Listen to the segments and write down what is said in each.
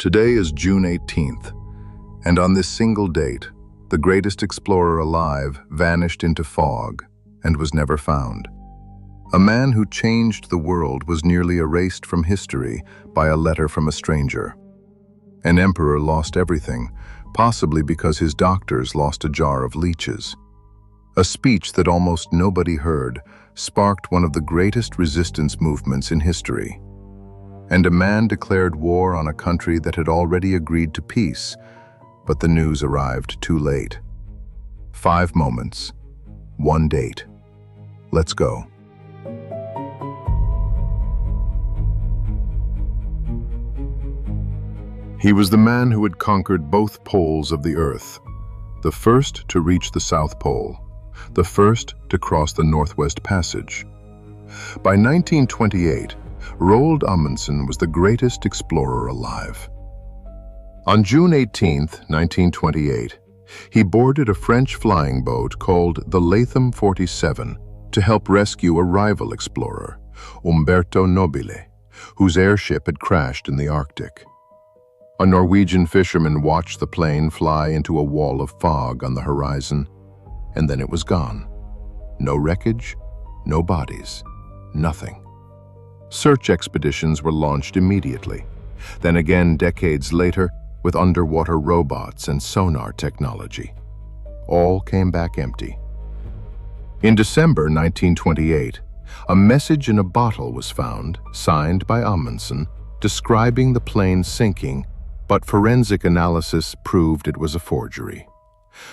Today is June 18th, and on this single date, the greatest explorer alive vanished into fog and was never found. A man who changed the world was nearly erased from history by a letter from a stranger. An emperor lost everything, possibly because his doctors lost a jar of leeches. A speech that almost nobody heard sparked one of the greatest resistance movements in history. And a man declared war on a country that had already agreed to peace, but the news arrived too late. 5 moments, 1 date. Let's go. He was the man who had conquered both poles of the earth, the first to reach the South Pole, the first to cross the Northwest Passage. By 1928, Roald Amundsen was the greatest explorer alive. On June 18, 1928, he boarded a French flying boat called the Latham 47 to help rescue a rival explorer, Umberto Nobile, whose airship had crashed in the Arctic. A Norwegian fisherman watched the plane fly into a wall of fog on the horizon, and then it was gone. No wreckage, no bodies, nothing. Search expeditions were launched immediately. Then again decades later, with underwater robots and sonar technology. All came back empty. In December 1928, a message in a bottle was found, signed by Amundsen, describing the plane sinking, but forensic analysis proved it was a forgery.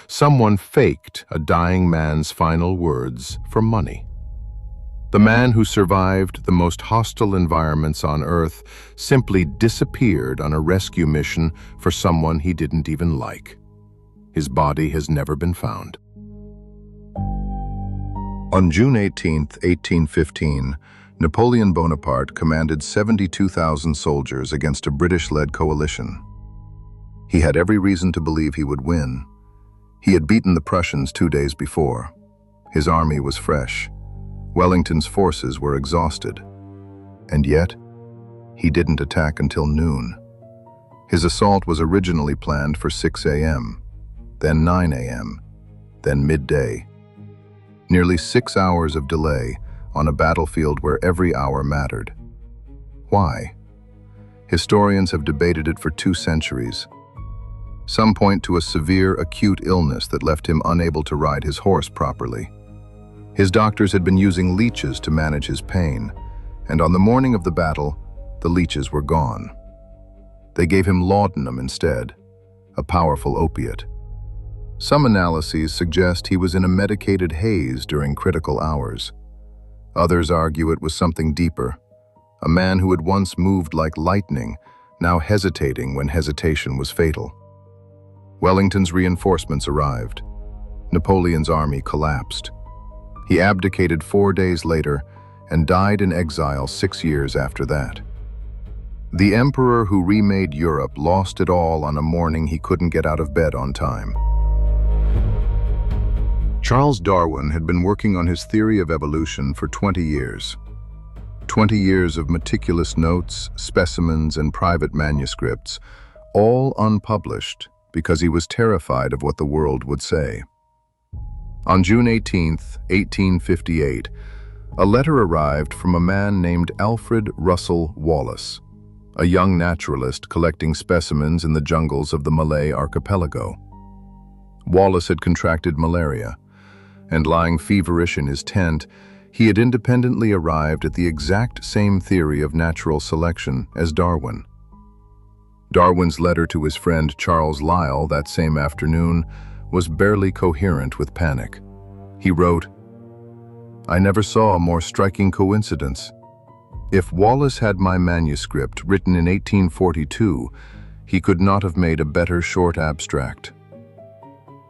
Someone faked a dying man's final words for money. The man who survived the most hostile environments on Earth simply disappeared on a rescue mission for someone he didn't even like. His body has never been found. On June 18, 1815, Napoleon Bonaparte commanded 72,000 soldiers against a British-led coalition. He had every reason to believe he would win. He had beaten the Prussians 2 days before. His army was fresh. Wellington's forces were exhausted. And yet, he didn't attack until noon. His assault was originally planned for 6 a.m., then 9 a.m., then midday. Nearly 6 hours of delay on a battlefield where every hour mattered. Why? Historians have debated it for 2 centuries. Some point to a severe acute illness that left him unable to ride his horse properly. His doctors had been using leeches to manage his pain, and on the morning of the battle, the leeches were gone. They gave him laudanum instead, a powerful opiate. Some analyses suggest he was in a medicated haze during critical hours. Others argue it was something deeper, a man who had once moved like lightning, now hesitating when hesitation was fatal. Wellington's reinforcements arrived. Napoleon's army collapsed. He abdicated 4 days later and died in exile 6 years after that. The emperor who remade Europe lost it all on a morning he couldn't get out of bed on time. Charles Darwin had been working on his theory of evolution for 20 years. 20 years of meticulous notes, specimens, and private manuscripts, all unpublished because he was terrified of what the world would say. On June 18, 1858, a letter arrived from a man named Alfred Russel Wallace, a young naturalist collecting specimens in the jungles of the Malay archipelago. Wallace had contracted malaria, and lying feverish in his tent, he had independently arrived at the exact same theory of natural selection as Darwin. Darwin's letter to his friend Charles Lyell that same afternoon was barely coherent with panic. He wrote, "I never saw a more striking coincidence. If Wallace had my manuscript written in 1842, he could not have made a better short abstract.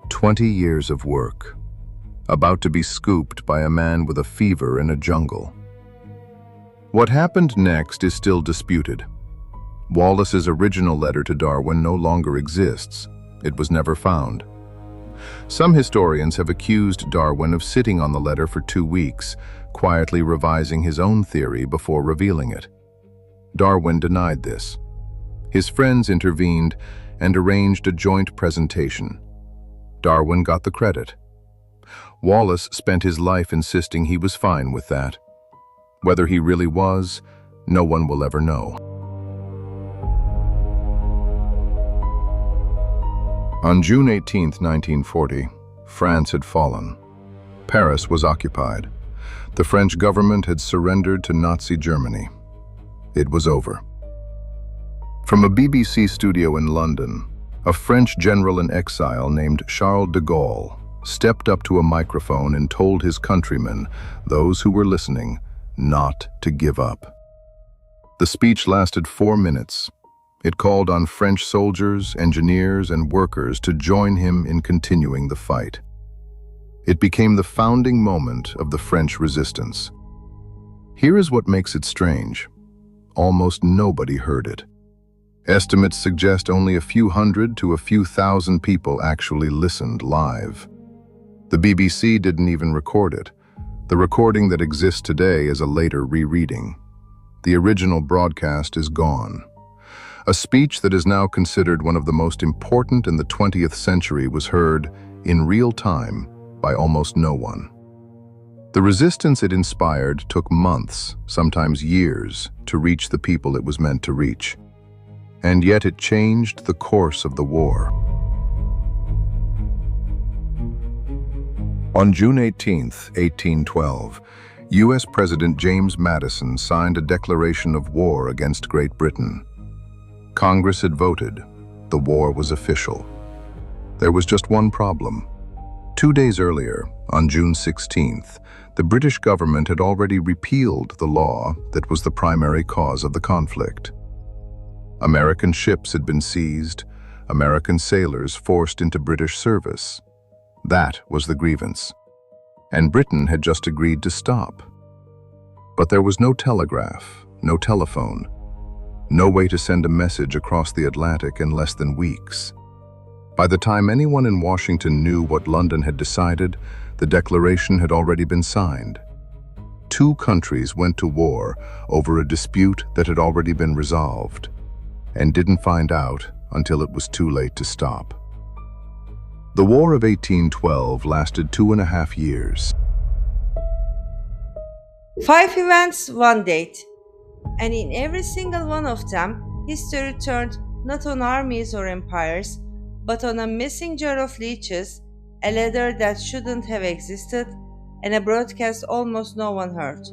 20 years of work, about to be scooped by a man with a fever in a jungle." What happened next is still disputed. Wallace's original letter to Darwin no longer exists. It was never found. Some historians have accused Darwin of sitting on the letter for 2 weeks, quietly revising his own theory before revealing it. Darwin denied this. His friends intervened and arranged a joint presentation. Darwin got the credit. Wallace spent his life insisting he was fine with that. Whether he really was, no one will ever know. On June 18, 1940, France had fallen. Paris was occupied. The French government had surrendered to Nazi Germany. It was over. From a BBC studio in London, a French general in exile named Charles de Gaulle stepped up to a microphone and told his countrymen, those who were listening, not to give up. The speech lasted 4 minutes. It called on French soldiers, engineers, and workers to join him in continuing the fight. It became the founding moment of the French resistance. Here is what makes it strange. Almost nobody heard it. Estimates suggest only a few hundred to a few thousand people actually listened live. The BBC didn't even record it. The recording that exists today is a later rereading. The original broadcast is gone. A speech that is now considered one of the most important in the 20th century was heard in real time by almost no one. The resistance it inspired took months, sometimes years, to reach the people it was meant to reach. And yet it changed the course of the war. On June 18, 1812, U.S. President James Madison signed a declaration of war against Great Britain. Congress had voted. The war was official. There was just one problem. 2 days earlier, on June 16th, the British government had already repealed the law that was the primary cause of the conflict. American ships had been seized, American sailors forced into British service. That was the grievance. And Britain had just agreed to stop. But there was no telegraph, no telephone, no way to send a message across the Atlantic in less than weeks. By the time anyone in Washington knew what London had decided, the declaration had already been signed. 2 countries went to war over a dispute that had already been resolved, and didn't find out until it was too late to stop. The War of 1812 lasted 2.5 years. 5 events, 1 date. And in every single one of them, history turned not on armies or empires, but on a missing jar of leeches, a letter that shouldn't have existed, and a broadcast almost no one heard.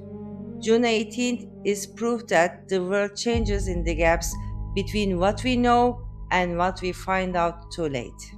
June 18th is proof that the world changes in the gaps between what we know and what we find out too late.